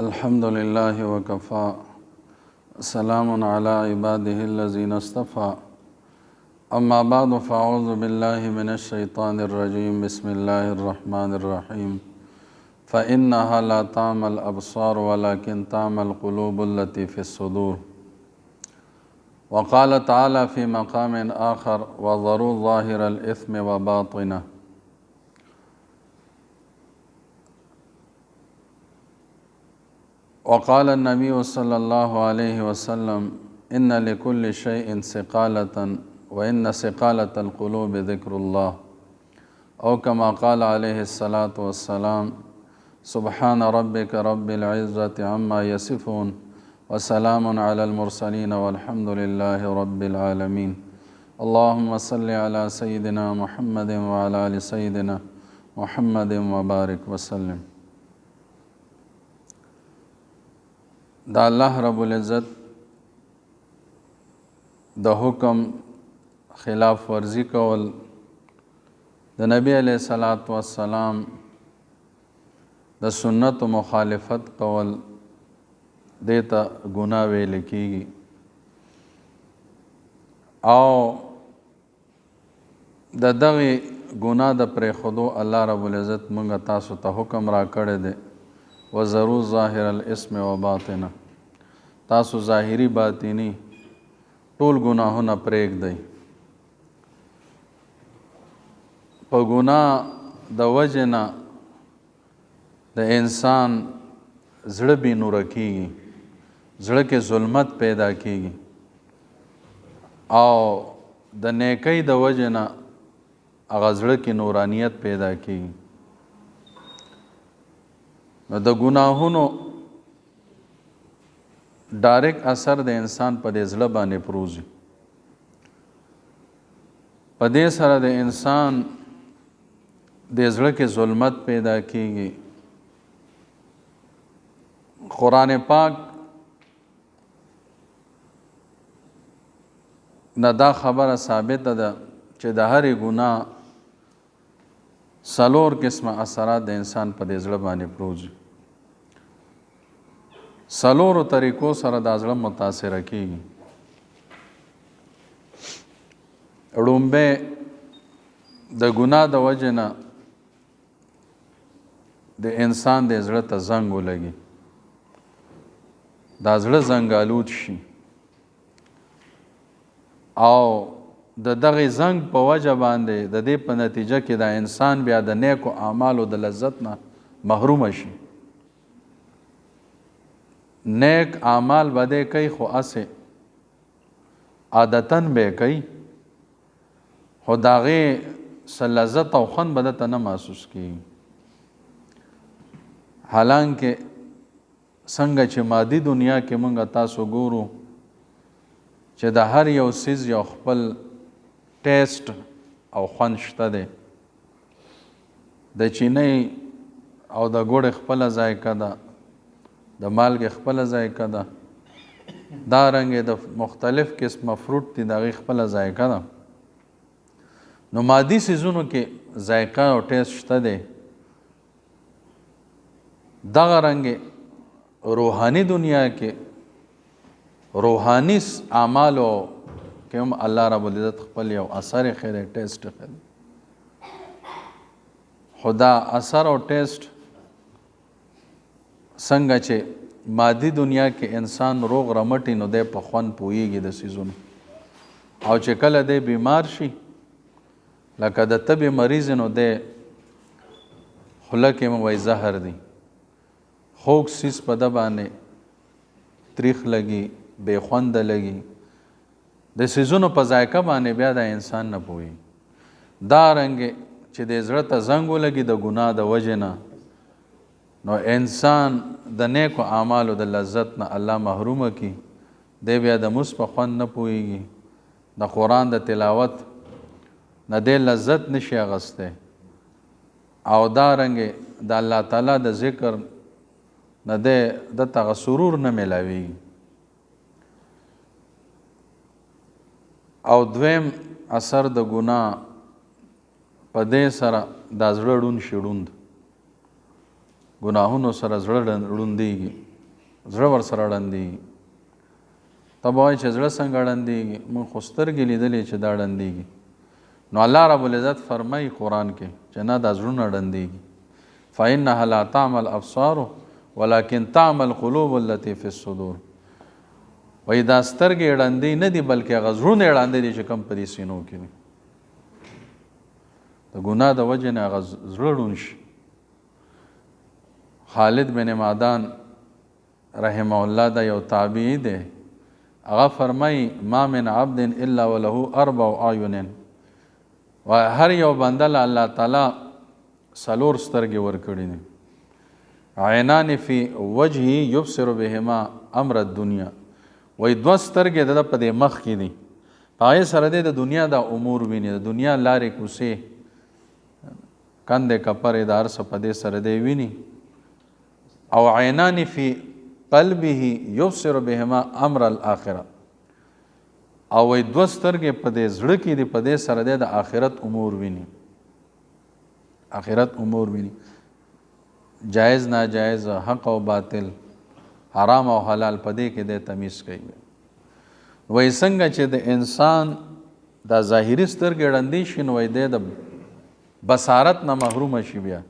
الحمد لله وكفى سلام على عباده الذين اصطفى أما بعد فأعوذ بالله من الشيطان الرجيم بسم الله الرحمن الرحيم فإنها لا تعمى الأبصار ولكن تعمى القلوب التي في الصدور وقال تعالى في مقام آخر وذروا ظاهر الإثم وباطنه وقال النبي صلى الله عليه وسلم إن لكل شيء سقالة وإن سقالة القلوب ذكر الله أو كما قال عليه الصلاة والسلام سبحان ربك رب العزة عما يصفون وسلام على المرسلين والحمد لله رب العالمين اللهم صل على سيدنا محمد وعلى آل سيدنا محمد وبارك وسلم. دا الله رب العزت د حکم خلاف ورزی کول د نبی علیہ الصلوۃ والسلام د سنت مخالفت کول دیتا گناه ویل کیږي او د دغه گناه د پرې خودو الله رب العزت مونږ تاسو ته حکم را کړی دی وذروا ظاهر الاسم وباطنه تاسو ظاهری باطنی ټول گناهونه پرېږدئ. په گناه د وجې نه د انسان زړه بې نوره کیږي، زړه کې ظلمت پیدا کیږي او د نیکۍ د وجې نه هغه زړه کې نورانیت پیدا کیږي. نو د گناهونو ډایرکټ اثر د انسان په دې زړه باندې پروزي. په دې سره د انسان د زړه کې ظلمت پیدا کیږي. قرآن پاک نه دا خبره ثابته ده چې د هرې ګناه څلور قسمه اثرات د انسان په دې زړه باندې پروزي. څلورو طریقو سره دا زړه متاثره کیږي. لومبی د ګناه د وجې نه د انسان د زړه ته زنګ ولګي، دا زړه زنګالود شي او د دغه زنګ په وجه باندې د دې په نتیجه کې دا انسان بیا د نیکو اعمالو د لذت نه محروم شي. نیک اعمال بده کوي خو اسه عادتاً به کوي خو د هغې څه لذت او خوند به درته نه محسوس کیږي. حالانکه څنګه چې مادي دنیا کې موږ تاسو ګورو چې د هر یو څیز یو خپل ټیسټ او خوند شته دی. د چینی او د ګوړې خپله ذایقه ده، د مالګې خپله ذایقه ده، دارنګې د مختلف قسمه فروټ دي د هغې خپله ذایقه ده. نو مادي څیزونو کې ذایقه او ټیسټ شته دی. دغه رنګې روحاني دنیا کې روحاني اعمالو کې هم الله رب العزت خپل یو اثر خیر ټیسټ خیر. خدا اثر او ټیسټ څنګه چې مادي دنیا کې انسان روغ رمټي نو دی په خوند پوهیږي د څیزونو، او چې کله دی بیمار شي لکه د تبې مریض نو دی خوله کې مو وایي زهر دی، خوږ څیز په ده باندې تریخ لګي، بې خونده لګي، د څیزونو په ذایقه باندې بیا د انسان نه پوهیږي. دارنګې چې د زړه ته زنګ ولګي د ګناه د وجې نه نو انسان د نیکو اعمالو د لذت نه الله محرومه کی، دی بیا د مس په خوند نه پوهیږي، د قرآن د تلاوت نه دی لذت نشي اخیستی، او دارنګې د الله تعالی د ذکر نه دی دته هغه سرور نه میلاویږي. او دویم اثر د ګناه په دې سره دا زړه ړوند شي. ړوند ګناهونو سره زړه ړندېږي، زړه ورسره ړندېږي. ته به وایې چې زړه څنګه ړندېږي؟ موږ خو سترګې لیدلې چې دا ړندېږي. نو الله رب العزت فرمایي قرآن کې چې نه، دا زړونه ړندېږي. فإنها لا تعمى الأبصار ولكن تعمى القلوب التي في الصدور. وایي دا سترګې ړندې نه دي بلکې هغه زړونه یې ړندې دي چې کوم په دې سینو کې دي. د ګناه د وجې نه هغه زړه ړوند شي. خالد بن معدان رحمه الله دا یو تابعی دی، هغه فرمایي ما من عبد الا وله 4 اعین، و هر یو بنده له الله تعالی 4 سترګې ورکړي دي. عینان فی وجهه یبصر بهما امر الدنیا، وایي 2 سترګې د په دې مخ کې دي، په هغې سره دی د دنیا د امور ویني، د دنیا لارې کوڅې کندې کپرې د هر څه په دې سره دی ویني. او عینان فی قلبه یبصر بهما امر الاخره، او وایي 2 سترګې په دې زړه کې دي، په دې سره دی د آخرت امور ویني. آخرت امور ویني، جایز ناجایز، حق او باطل، حرام او حلال، په دې کې دی تمیز کوي. وایي څنګه چې د انسان دا ظاهري سترګې ړندې شي، نو وایي دی د بصارت نه محرومه شي. بیا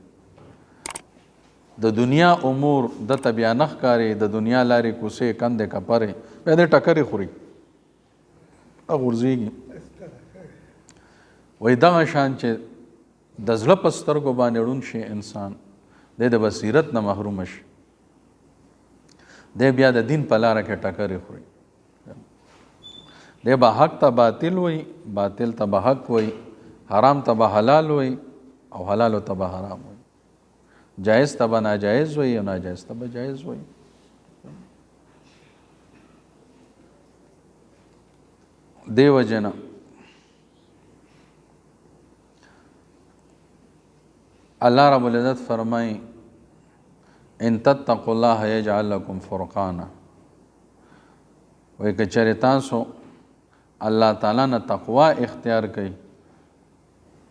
د دنیا امور د ته بیا نه ښکاري، د دنیا لارې کوڅې کندې کپرې بیا دی ټکرې خوري، غورځېږي. وایي دغه شان چې د زړه په سترګو باندې ړوند شي انسان، دی د بصیرت نه محرومه شي، دی بیا د دین په لاره کې ټکرې خوري. دی به حق ته باطل وایي، باطل ته به حق وایي، حرام ته به حلال وایي او حلالو ته به حرام وایي، جایز ته به ناجایز وایي او ناجایز ته به جایز وایي. دی وجه نه الله رب العزت فرمایي ان تتقوا الله یجعل لكم فرقانا. وایي که چېرې تاسو الله تعالی نه تقوا اختیار کوئ،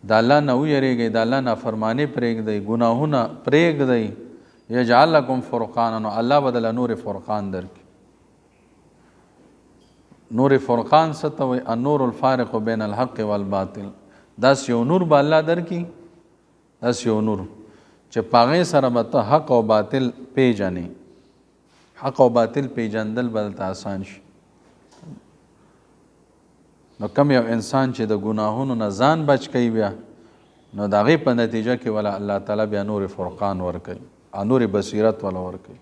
د الله نه ویریږئ، د الله نافرماني پرېږدئ، ګناهونه پرېږدئ، یجعل لکم فرقانا، نو الله به دله نور فرقان درکړي. نور فرقان څه ته وایي؟ النور الفارق بین الحق والباطل. داسې یو نور به الله درکړي، داسې یو نور چې په هغې سره به ته حق او باطل پیژنې. حق او باطل پیژندل به دلته آسان شي. نو کم یو انسان چې د ګناهونو نه ځان بچ کوي، بیا نو د هغې په نتیجه کې ولا الله تعالی بیا نور فرقان ورکوي، نور بصیرت ولا ورکوي.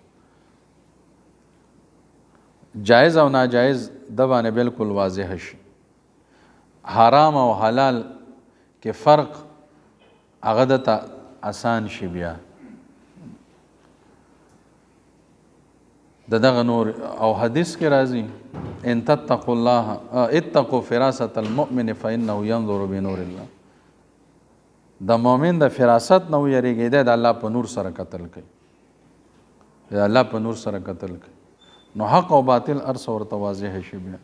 جایز او ناجایز د باندې بالکل واضح شي. حرام او حلال کې فرق هغه دته آسان شي. بیا دغه نور او حدیث کې راځي ان تتقوا الله اتقوا فراست المؤمن فانه ينظر بنور الله. د مؤمن د فراست نه ویریږي، د الله په نور سره قتل کوي، د الله په نور سره قتل کوي. نو حق او باطل ارس ورته واضح شي. بیا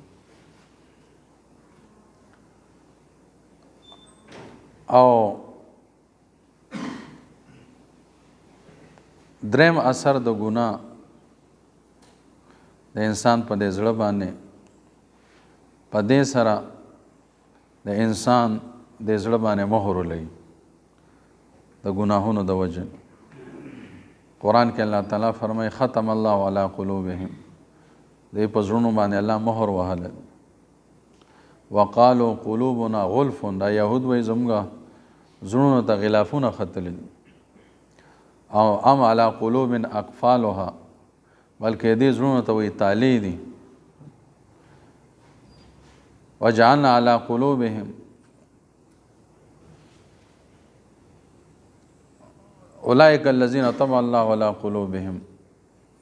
او دریم اثر د ګناه د انسان په دې زړه باندې، په دې سره د انسان د زړه باندې مهر ولګي د ګناهونو د وجه. قرآن کې الله تعالی فرمایي ختم الله علی قلوبهم، دې په زړونو باندې الله مهر وهلی. وقالو قلوبنا غلف، دا یهود وایي زموږ زړونو ته غلافونه ختلي دي. او ام علی قلوب اقفالها، بلکې دې زړونو ته وایي تالې دي. وجعلنا علی قلوبهم اولئک الذین طبع الله علی قلوبهم،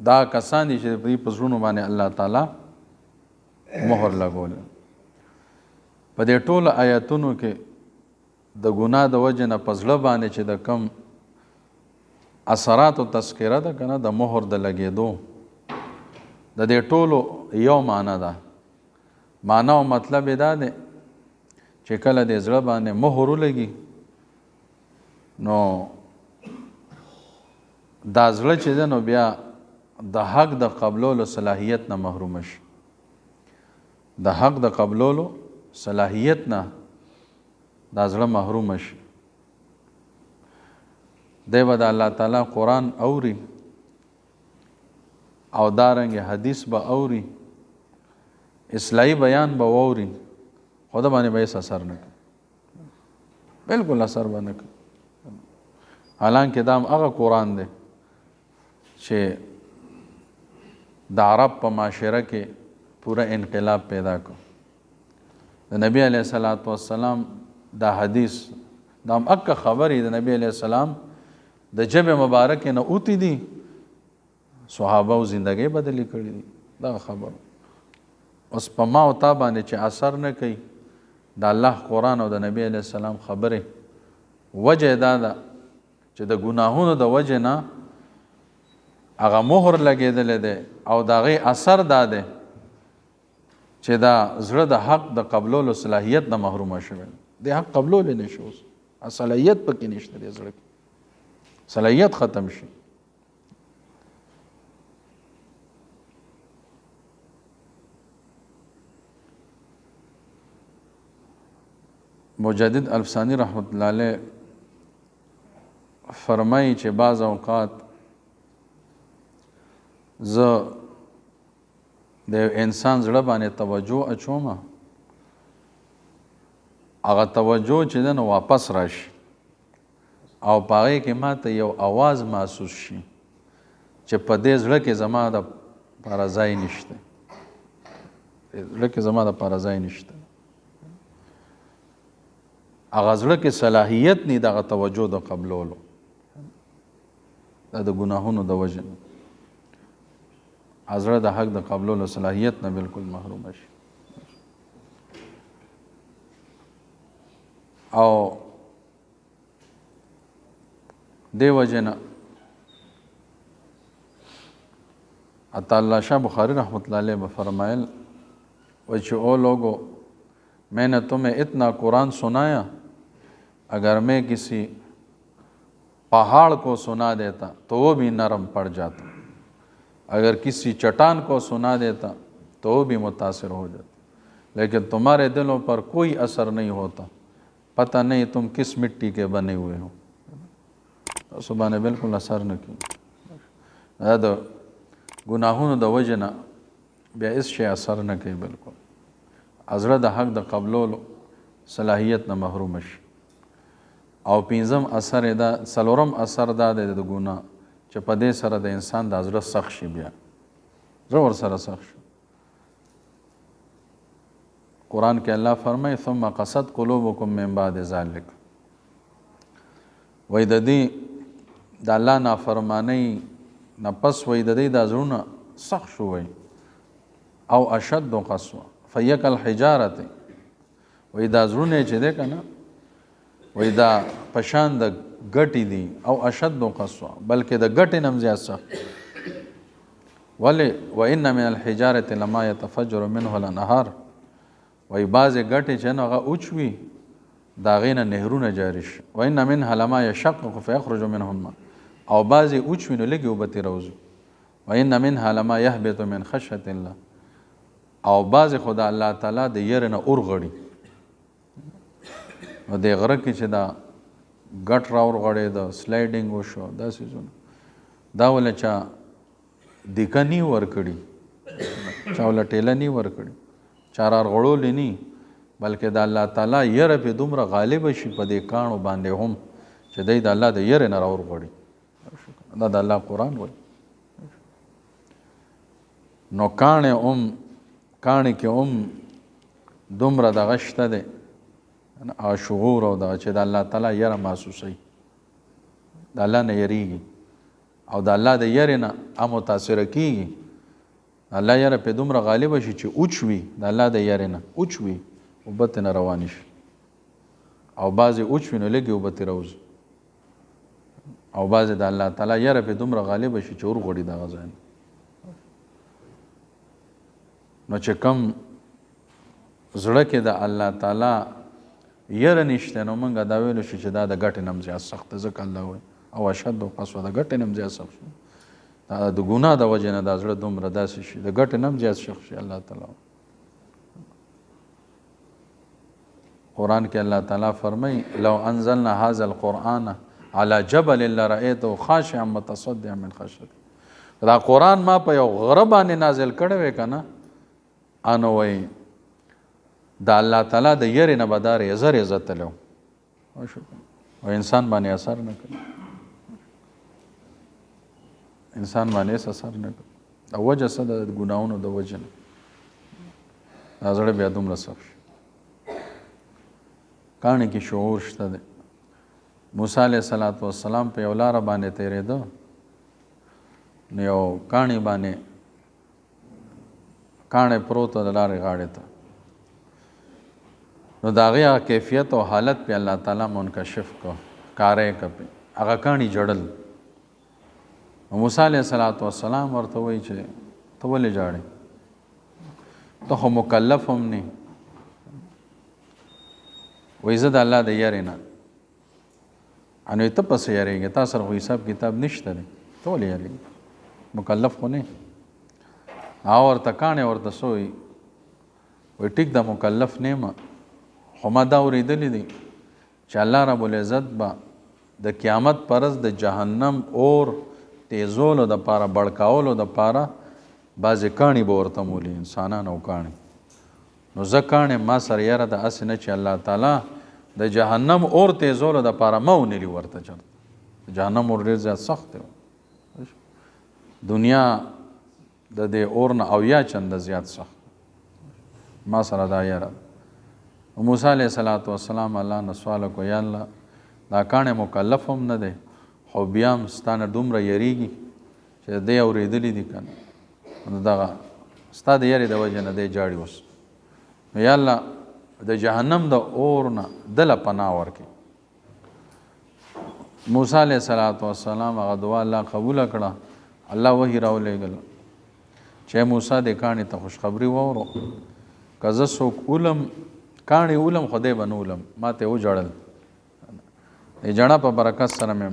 دا کسان دي چې په زړونو باندې الله تعالی مهر لګول. په دې ټولو آیاتونو کې د ګناه د وجه نه په زړه باندې چې د کم اثرات او تذکره ده که نه، د مهر د لګېدو، د دې ټولو یو معنا ده. معنا او مطلب یې دا دی چې کله د زړه باندې مهر ولګي، نو دا زړه چې ده نو بیا د حق د قبلولو صلاحیت نه محروم شي. د حق د قبلولو صلاحیت نه دا زړه محروم شي. دی به د الله تعالی قرآن اوري او دارنګ حدیث به اوري، اصلاحي بیان به واوري، خو د باندې به هېڅ اثر نه کوي، بلکل اثر به نه کوي. حالانکه دا هم هغه قرآن دی چې د عرب په معاشره کې پوره انقلاب پیدا کړ. د نبی علیه الصلاۃ والسلام دا حدیث دا هم اکه خبرې د نبی علیه السلام د جبه مبارک نه اوتی دي، صحابه او زندګۍ بدلی کړي دي. دا خبر اوس په ما او تا باندې چې اثر نه کوي د الله قرآن او د نبی علیه السلام خبرې، وجه دا ده چې د ګناهونو د وجه نه هغه مهر لګېدلی دی او د هغې اثر دا دی چې دا زړه د حق د قبلولو صلاحیت نه محرومه شوی. د حق قبلولی نه شي، اوس صلاحیت پکې نشته، دی زړه کې صلاحیت ختم شي. مجدد الفسانی رحمت الله علیه فرمایي چې بعض اوقات زه د انسان زړه باندې توجه اچوم، هغه توجه چې ده نو واپس راشي او په هغې کې ماته یو اواز محسوس شي چې په دې زړه کې زما دپاره ځای نشته، زړه کې زما دپاره ځای نشته. هغه زړه کې صلاحیت نه دغه توجه د قبلولو، دا د ګناهونو د وجه نه زړه د حق د قبلولو صلاحیت نه بالکل محروم شي. او دې وجه نه عطا اللہ شاہ بخاری رحمۃ اللہ علیہ نے فرمائل وچ او لوگو میں نے تمہیں اتنا قرآن سنایا، اگر میں کسی پہاڑ کو سنا دیتا تو وہ بھی نرم پڑ جاتا، اگر کسی چٹان کو سنا دیتا تو وہ بھی متاثر ہو جاتا، لیکن تمہارے دلوں پر کوئی اثر نہیں ہوتا، پتہ نہیں تم کس مٹی کے بنے ہوئے ہو. صبح نے بالکل اثر نہ کی. دا د ګناهونو د وجه نه بیا هېڅ شی اثر نه کوي، بالکل زړه د حق د قبلولو صلاحیت نه محروم شي. او پنځم اثر یې دا، څلورم اثر دا دی د ګناه چې په دې سره د انسان د زړه سخت شي، بیا زړه ورسره سخت شي. قرآن کې الله فرمایي ثم قست قلوبکم من بعد ذلک، وایي د دې د الله نافرمانۍ نه پس وایي د دې دا زړونه سخت شو، وایي او اشد قسوه فیک الحجارة، وایي دا زړونه چې دی که نه وایي دا په شان د ګټې دي، او اشد قسوه بلکې د ګټې نه هم زیات سخت. ولې وان من الحجارة لما یتفجر منه الانهار، وایي بعضې ګټې چې نه هغه اوچ وي د هغې نه نهرونه جاري شي. وان منها لما یشقق فیخرج منه الماء، او بعضې اوچ وي نو لږې اوبه ترې راوځي. وان منها لما یهبط من خشیة الله، او بعضې خو د الله تعالی د یرې نه اور غړي. نو د غره کې چې دا ګټ راورغړېده، سلایډینګ وشو، دا څیزونه دا وله چا دیکه نی ورکړي، چا وله ټیله نی ورکړي، چا رارغړولې نی، بلکې د الله تعالی یره پې دومره غالبه شي په دې کاڼو باندې هم چې دی د الله د یرې نه راورغړي. دا د الله قرآن وایي. نو کاڼې کې هم دومره دغه شته دی شعور او دغه چې د الله تعالی یره محسوسوي، د الله نه یریږي او د الله د یرې نه متاثره کیږي. الله یره پې دومره غالبه شي چې اوچ وي، د الله د یرې نه اوچ وي، اوبه ترې نه روانې شي، او بعضې اوچ وي نو لږې اوبه ترې راوځي، او بعضې د الله تعالی یره پې دومره غالبه شي چې ورغړي دغه ځای. نو چې کم زړه کې د الله تعالی یره نشته، نو موږ دا ویلو شو چې دا د ګټې نه هم زیات سخت ده. ځکه الله وایي او اشد قسوه د ګټې نم زیات سخت شي دا د ګناه د وجې نه دا زړه دومره داسې شي د ګټې نم زیات سخت شي الله تعالی قرآن کې الله تعالی فرمایي لو انزلنا هذا القرآن على جبل لرأيته خاشعا متصدعا من خشية دا قرآن ما په یو غره باندې نازل کړی وی کنه انو وی دا الله تعالی د یری نه بدار زر عزت له او انسان باندې اثر نه کوي انسان باندې اثر نه کوي او وجه څه د ګناونو د وجه نه زړه بیا دومره سخت کاڼي کې شعور شته دی موسی علیه السلام په یو لاره باندې تېرېده نو یو کاڼي باندې کاڼی پروت و د لارې غاړې ته نو د هغې کیفیت او حالت پې الله تعالی منکشف کو کاری که پې هغه کاڼي جړل نو موسی علیه السلام ورته وایي چې ته ولې جاړې ته خو مکلف هم نه وایي زه د الله د یارې نه انو ته پسې یارېږې تا سره خو حساب کتاب نشته دی ته ولې یارېږې مکلف خو نه او ورته کاڼی ورته څه وایي وایي ټیک ده مکلف نه یم خو ما دا اورېدلی دی چې الله رب العزت به د قیامت پر ورځ د جهنم اور تیزولو دپاره بړکولو دپاره بعضې کاڼي به ورته مولي انسانان او کاڼي نو زه کاڼی ما سره یاره د هسې نه چې الله تعالی د جهنم اور تیزولو دپاره ما ونیلي ورته چېرته جهنم اور ډېر زیات سخت دی دنیا د دې اور نه اویا چنده زیات سخت ما سره دا یاره موسی علیه السلام الله نه سوال وکړو یا الله دا کاڼی مکلف هم نه دی خو بیا هم ستا نه دومره یریږي چې دی اورېدلي دي که نه نو دغه ستا د یارې د وجې نه دی جاړي اوس نو یا الله د جهنم د اور نه دله پناه ورکړي موسی علیه السلام هغه دعا الله قبوله کړه الله وحي راولېږل چې موسی د کاڼي ته خوشخبري واورو که زه څوک اولم کاڼي اولم خو دی به نه اولم ما ته وجړل د جڼه په برکت سره مې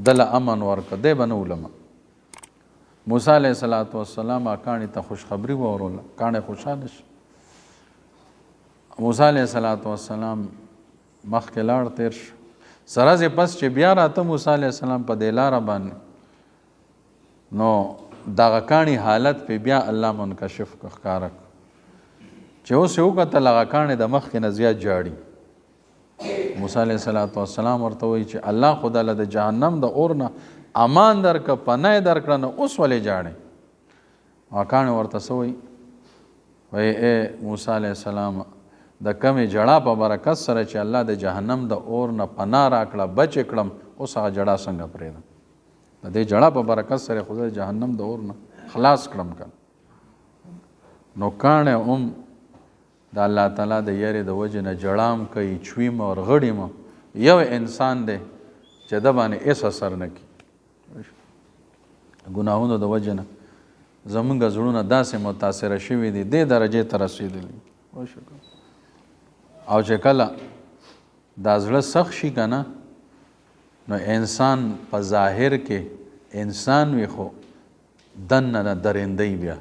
دله امن ورکړه دی به نه اولم موسی علیه السلام کاڼي ته خوشخبري واوروله کاڼی خوشحاله شي موسی علیه السلام مخکې لاړ تیر شو سره زې پس چې بیا راته موسی علیه السلام په دې لاره باندې نو دغه کاڼي حالت پې بیا الله منکشف که ښکاره چې اوس یې وکتل هغه کاڼي د مخکې نه زیات جاړي موسی علیه السلام ورته وایي چې الله خو دله د جهنم د اور نه امان درکړه پناه یې درکړه نو اوس ولې جاړې هغه کاڼي ورته څه وایي وایي ای موسی علیه السلام د کمې جړه په برکت سره چې الله د جهنم د اور نه پناه راکړه بچ یې کړم اوس هغه جړه څنګه پرېږدم د دې جړه په برکت سره خو د جهنم د اور نه خلاص کړم که نو کاڼی هم د الله تعالی د یارې د وجې نه جړام کوي چویم ورغړیم یو انسان دی چې د باندې هېڅ اثر نه کوي ګناهونو د وجې نه زمونږ زړونه داسې متاثره شوي دي دې درجې ته رسېدلي او چې کله دا زړه سخت شي که نه نو انسان په ظاهر کې انسان وي خو دننه نه درندهی بیا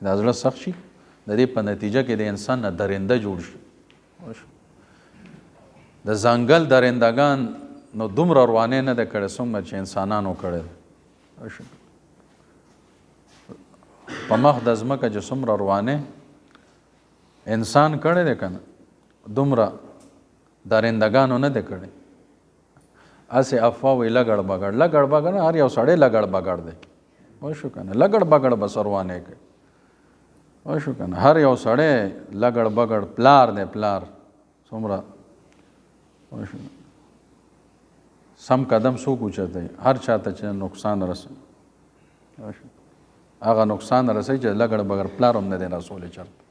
دا زړه سخت شي د دې په نتیجه کې د انسان نه درنده جوړ شي د ځنګل درندگان نو دومره روانې نه ده کړې څومره چې انسانانو کړی په مخ د ځمکه چې څومره روانې انسان کړی دی که نه دومره درندگانو نه دی کړی هسې افوا وایي لګړ بګړ لګړ بګړ هر یو سړی لګړ بګړ دی وای شو که نه لګړ بګړ بس روانې کوي وای شو که نه هر یو سړی لګړ بګړ پلار دی پلار څومره وای شو سم قدم څوک اوچتوي هر چاته چې نقصان رسوي هغه نقصان رسوي چې لګړ بګړ پلار هم نه دی رسولی چېرته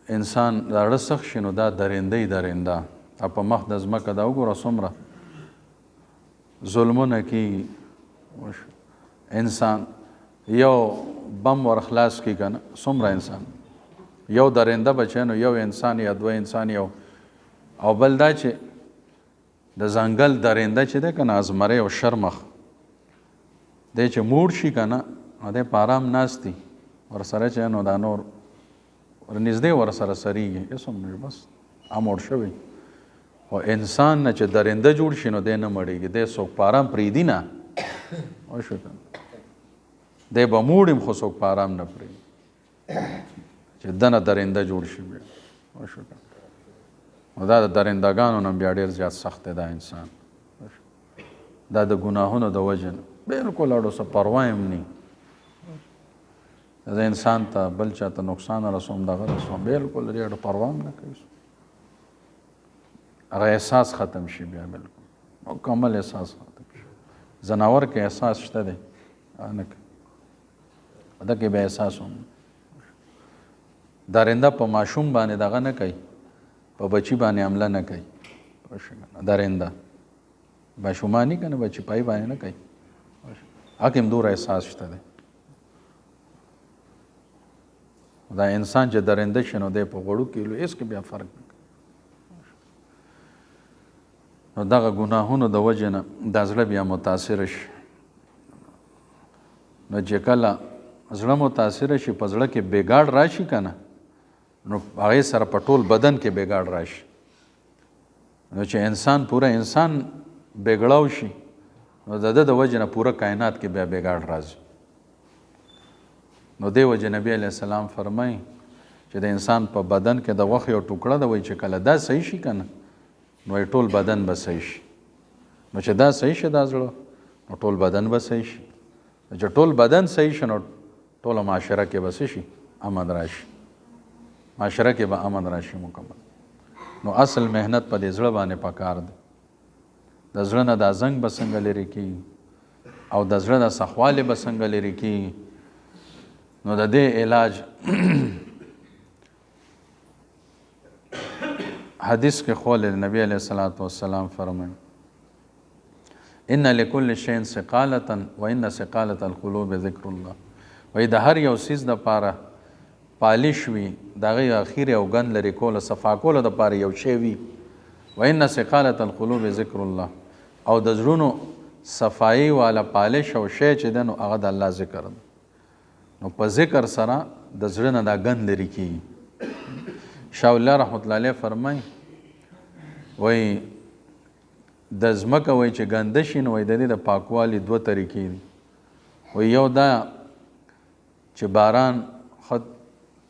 انسان دا زړه سخت شي نو دا درنده درنده په مخ د ځمکه دا وګوره څومره ظلمونه کېږي انسان یو بم ور خلاص کړي که نه څومره انسان یو درنده بچی نو یو انسان یا دوه انسان یو او بل دا چې د ځنګل درنده چې دی که نه ازمری او شرمخ دی چې موړ شي که نه نو دی په ارام ناست دي ورسره چې نو دا نور ورنږدې ورسره سریږي هېڅ هم نه بس اموړ شوی. خو انسان نه چې درنده جوړ شي نو دی نه مړېږي، دی څوک په ارام پرېږدي نه وای شو که دی به موړ یم خو څوک په ارام نه پرېږدي چې دنه درنده جوړ شي بیا وای شو که نو دا د درندګانو نه بیا ډېر زیات سخت دی دا انسان. دا د ګناهونو د وجې نه بلکل اړو څه پروا هم نه زه انسان ته بل چا ته نقصان رسوم دغه رسوم بلکل ډېر پروا هم نه کوي، هغه احساس ختم شي بیا بلکل مکمل احساس ختم شي. ځناور کې احساس شته دی نه کوي، ده کې بیا احساس هم درنده په ماشوم باندې دغه نه کوي، په بچی باندې حمله نه کوي. درنده ماشومانی که نه بچی پای باندې نه کوي، هغه هم دوره احساس شته دی. دا انسان چې درنده شي نو دی په غوړو کې هېڅ کې بیا فرق نه کوي. نو دغه ګناهونو د وجې نه دا زړه بیا متاثره شي. نو چې کله زړه متاثره شي په زړه کې بېګاډ راشي که نه نو هغې سره په ټول بدن کې بېګاډ راشي. نو چې انسان پوره انسان بېګړاو شي نو د ده د وجې نه پوره کائنات کې بیا بېګاډ راځي. نو دی وجې نبی علیه السلام فرمایي چې د انسان په بدن کې د غوښې یو ټوکړه ده وایي چې کله دا صحیح شي که نه نو ټول بدن به صحیح شي. نو چې دا صحیح شي دا زړه نو ټول بدن به صحیح شي. چې ټول بدن صحیح شي نو ټوله معاشره کې به څه شي امن راشي، معاشره کې به امن راشي مکمل. نو اصل محنت په دې زړه باندې پکار دی. د زړه نه دا زنګ به څنګه لرې کېږي او د زړه نه سخوالی به څنګه لرې کېږي. نو د دې علاج حدیث کې خولی نبی علیه الصلاة والسلام فرمایي ان لكل شيء ثقالة وان ثقالة القلوب ذکر الله. وایي د هر یو څیز دپاره پالش وي، د هغې اخیر او ګند لرې کوله صفا کوله دپاره یو شی وي. وان ثقالة القلوب ذکر الله، او د زړونو صفایي والا پالش او شی چې دی نو هغه د الله ذکر دی. نو په ذکر سره د زړه نه دا ګند لرې کېږي. شاه الله رحمت الله علیه فرمایي وایي د ځمکه وایي چې ګنده شي نو وایي د دې د پاکوالي دوه طریقې دي. وایي یو دا چې باران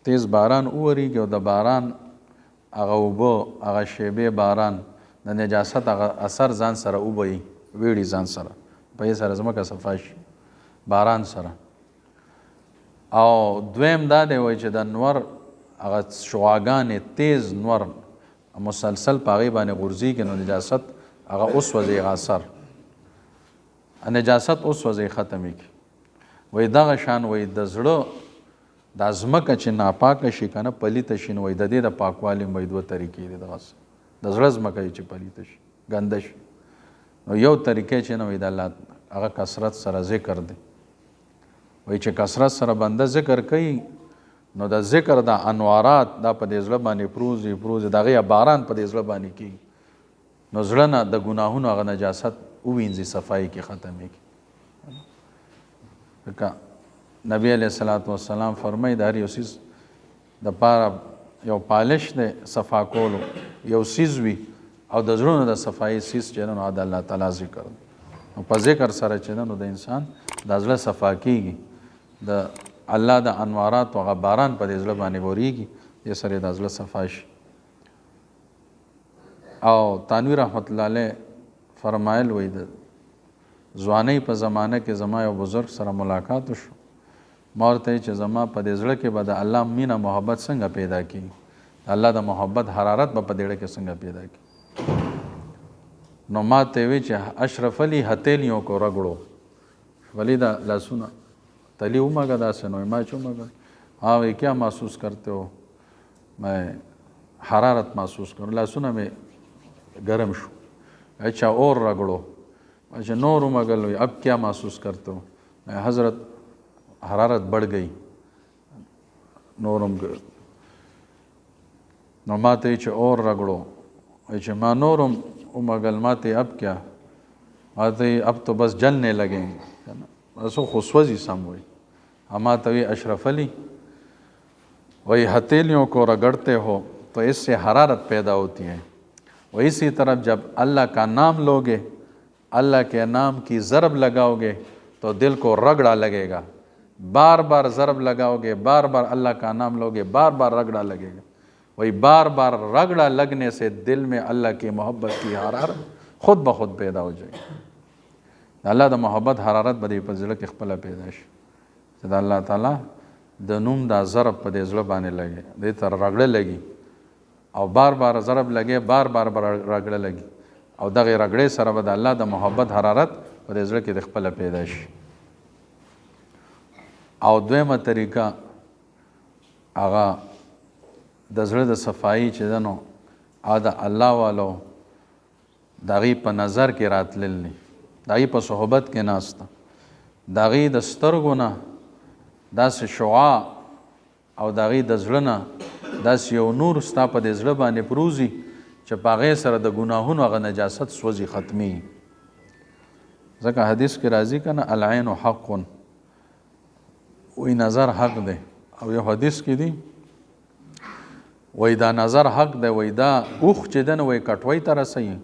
تیز باران وورېږي او د باران هغه اوبه هغه شیبې باران د نجاست هغه اثر ځان سره وبهي ویړي ځان سره په یې سره ځمکه صفا شي باران سره. او دویم دا دی وایي چې د نور هغه شعاګانې تیز نور مسلسل په هغې باندې غورځېږي نو نجاست هغه اوسوځي، هغه اثر نجاست اوسوځي ختمېږي. وایي دغه شان وایي د زړه دا ځمکه چې ناپاکه شي که نه پلیته شي نو وایي د دې د پاکوالي وایي دوه طریقې دي. دغسې د زړه ځمکه چې پلیته شي ګنده شي نو یو طریقې چې نه وایي د الله هغه کثرت سره ذکر دی. وایي چې کثرت سره بنده ذکر کوي نو د ذکر د انوارات دا په دې زړه باندې پروزي د هغې باران په دې زړه باندې کېږي نو زړه نه د ګناهونو هغه نجاست ووینځي، صفایي کې ختمېږي. ځکه نبی علیه الصلاة والسلام فرمایي د هر یو څیز دپاره یو پالش دی صفا کولو یو څیز وي او د زړونو د صفایي څیز چې نو د الله تعالی ذکر دی. نو په ذکر سره چې نو د انسان د زړه صفا کېږي، د الله د انوارات هغه باران په دې زړه باندې ورېږي، دې سره د زړه صفا شي. او تانوی رحمت الله علیه فرمایل وایي د ځوانۍ په زمانه کې زما یو بزرګ سره ملاقات وشو. ما ورته ویل چې زما په دې زړه کې به د الله مینه محبت څنګه پیدا کېږي، د الله د محبت حرارت به په دې زړه کې څنګه پیدا کېږي. نو ما ته یې ویل چې اشرف علي هتیلیوں کو رگڑو، ولی دا لاسونه تلی ومگا داسې نو ما چې ومگا ہاں وی کیا محسوس کرتے ہو؟ میں حرارت محسوس کروں. لاسونه میں گرم شو. اچھا اور رگڑو. اچھا نور ومگل ہوئی اب کیا محسوس کرتے ہو؟ میں حضرت حرارت بڑھ گئی نورم نو ما ته چې اور رگڑو چې ما نورم مگل ماتے اب کیا آتے اب تو بس جلنے لگیں بس وہ خسوزی سم ہوئی ہما توی اشرف علی وہی ہتھیلیوں کو رگڑتے ہو تو اس سے حرارت پیدا ہوتی ہے، وہ اسی طرف جب اللہ کا نام لوگے، اللہ کے نام کی ضرب لگاؤ گے تو دل کو رگڑا لگے گا، بار بار ضرب لگاؤ گے، بار بار اللہ کا نام لوگے، بار بار رگڑا لگے گا، وہی بار بار رگڑا لگنے سے دل میں اللہ کی محبت کی حرارت خود بخود پیدا ہو جائے گی. اللہ دا محبت حرارت بدی په زړه کې خپله پیدا شي چې دا الله تعالی د نوم دا ضرب په دې زړه باندې لګي، دې ته رګړه لګي او بار بار ضرب لګي، بار بار رګړه لګي او دغه رګړې سره به د الله د محبت حرارت په دې زړه کې د خپله پیدا شي. او دویمه طریقه هغه د زړه د صفایي چې ده نو هغه د الله والو د هغې په نظر کې راتلل دي، د هغې په صحبت کې ناسته، د هغې د سترګو نه داسې شعاع او د هغې د زړه نه داسې یو نور ستا په دې زړه باندې پروزي چې په هغې سره د ګناهونو هغه نجاست سوځي، ختمي. ځکه حدیث کې راځي که نه العین حق، وی نظر حق دی، او یو حدیث کې دی وی دا نظر حق دی، وی دا اوخ چې دی نو وی کټوۍ ته رسوي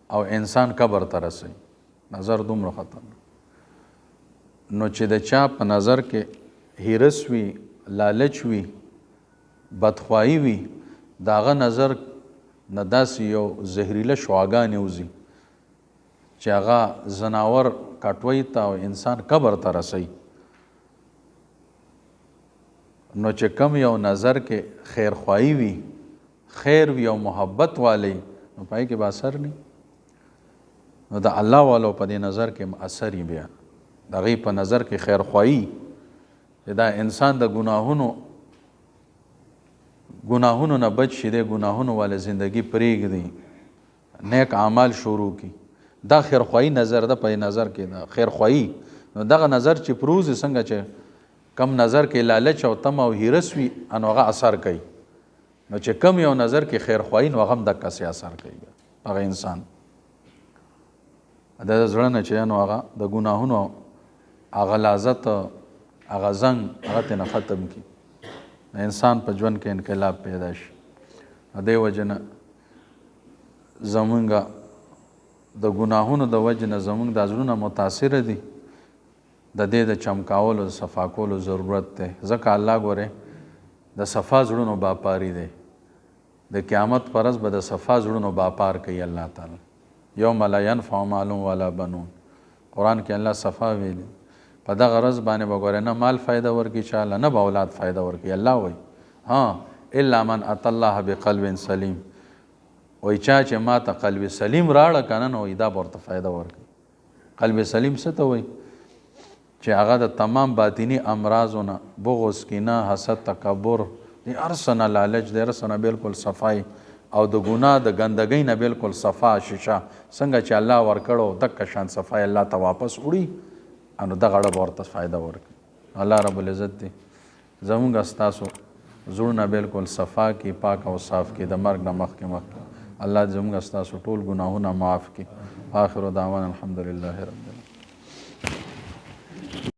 او انسان قبر ته رسوي، نظر دومره خطرناک. نو چې د چا په نظر کې هیرس وي، لالچ وي، بدخواهي وي، د هغه نظر نه داسې یو زهریله شعاګانې وځي چې هغه ځناور کټوۍ ته او انسان قبر ته رسوي. نو چې کم یو نظر کې خیرخواهي وي، خیر وي او محبت والی، نو پای کې به اثر نه، نو د الله والو په دې نظر کې اثر یې بیا د هغې په نظر کې خیرخواهي چې دا انسان د ګناهونو نه بچ شي، د ګناهونو والا زندگی پرېږدي، نیک اعمال شروع کی، دا خیرخواهي نظر ده په نظر کې ده خیرخواهي. نو دغه نظر چې پروزي څنګه چې کم نظر کې لالچ او تم او هیرس وي نو هغه اثر کوي، نو چې کم یو نظر کې خیرخواهي نو هغه هم دقسې اثر کوي هغه انسان د زړه نه چې نو هغه د ګناهونو هغه لازت هغه زنګ هغه ترې نه ختم کړي، انسان په ژوند کې انقلاب پیدا شي. دې وجې نه زمونږ د ګناهونو د وجې نه زمونږ دا زړونه متاثره دي، د دې د چمکاولو د صفا کولو ضرورت دی. ځکه الله ګورې د صفا زړونو باپاري دی، د قیامت پر ورځ به د صفا زړونو باپار کوي الله تعالی. یوم لا ینفع مال ولا بنون، قرآن کې الله صفا ویلي، په دغه ورځ باندې به ګورې نه مال فایده ورکړي چاله، نه به اولاد فایده ورکړي. الله وایي ها الا من اتى الله بقلب سلیم، وایي چا چې ما ته قلب سلیم راړه که نه نو وایي دا به ورته فایده ورکړي. قلب سلیم څه ته وایي؟ چې هغه د تمام باطنی امراضو نه، بغض، کینه، حسد، تکبر، د هر څه نه لالچ، د هر څه نه بالکل صفای او د ګناه د ګندګۍ نه بالکل صفا شیشه څنګه چې الله ورکړو دقه شان صفای الله ته واپس وړي، نو دغه اړه به ورته فایده ورکړي. الله رب العزت دی زمونږ ستاسو زړونه بالکل صفا کړي، پاک او صاف کړي، د مرګ نه مخکې الله زمونږ ستاسو ټول ګناهونه معاف کړي. آخر دعوانا الحمدلله رب